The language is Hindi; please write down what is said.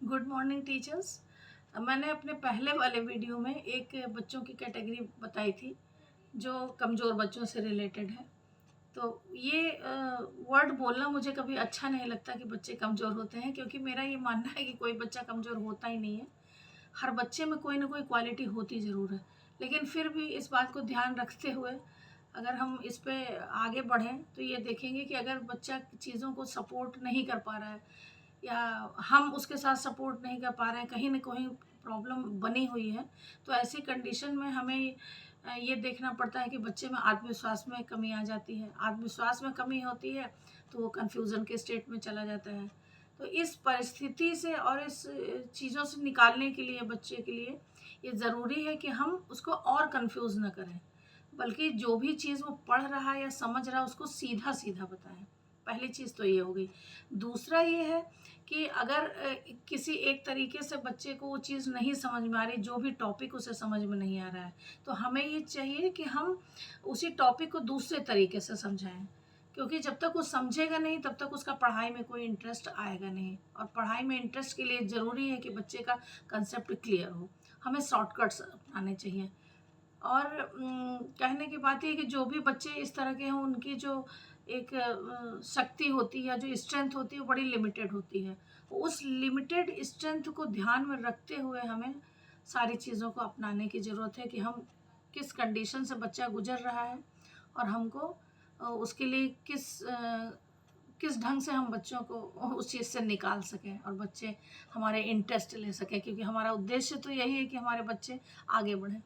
Good morning teachers. मैंने अपने पहले वाले वीडियो में एक बच्चों की कैटेगरी बताई थी जो कमज़ोर बच्चों से रिलेटेड है। तो ये वर्ड बोलना मुझे कभी अच्छा नहीं लगता कि बच्चे कमज़ोर होते हैं, क्योंकि मेरा ये मानना है कि कोई बच्चा कमज़ोर होता ही नहीं है। हर बच्चे में कोई ना कोई क्वालिटी होती ज़रूर है। लेकिन फिर भी इस बात को ध्यान रखते हुए अगर हम इस पे आगे बढ़ें तो ये देखेंगे कि अगर बच्चा चीज़ों को सपोर्ट नहीं कर पा रहा है या हम उसके साथ सपोर्ट नहीं कर पा रहे हैं, कहीं न कहीं प्रॉब्लम बनी हुई है, तो ऐसी कंडीशन में हमें ये देखना पड़ता है कि बच्चे में आत्मविश्वास में कमी आ जाती है। आत्मविश्वास में कमी होती है तो वो कन्फ्यूज़न के स्टेट में चला जाता है। तो इस परिस्थिति से और इस चीज़ों से निकालने के लिए बच्चे के लिए ये ज़रूरी है कि हम उसको और कन्फ्यूज़ ना करें, बल्कि जो भी चीज़ वो पढ़ रहा है या समझ रहा है उसको सीधा-सीधा बताएँ। पहली चीज़ तो ये हो गई। दूसरा ये है कि अगर किसी एक तरीके से बच्चे को वो चीज़ नहीं समझ में आ रही, जो भी टॉपिक उसे समझ में नहीं आ रहा है, तो हमें ये चाहिए कि हम उसी टॉपिक को दूसरे तरीके से समझाएँ। क्योंकि जब तक वो समझेगा नहीं तब तक उसका पढ़ाई में कोई इंटरेस्ट आएगा नहीं, और पढ़ाई में इंटरेस्ट के लिए ज़रूरी है कि बच्चे का कंसेप्ट क्लियर हो। हमें शॉर्टकट्स अपनाने चाहिए। और कहने की बात ये है कि जो भी बच्चे इस तरह के हैं उनकी जो एक शक्ति होती है, जो स्ट्रेंथ होती है, वो बड़ी लिमिटेड होती है। उस लिमिटेड स्ट्रेंथ को ध्यान में रखते हुए हमें सारी चीज़ों को अपनाने की ज़रूरत है कि हम किस कंडीशन से बच्चा गुज़र रहा है और हमको उसके लिए किस ढंग से हम बच्चों को उस चीज़ से निकाल सकें और बच्चे हमारे इंटरेस्ट ले सकें, क्योंकि हमारा उद्देश्य तो यही है कि हमारे बच्चे आगे बढ़ें।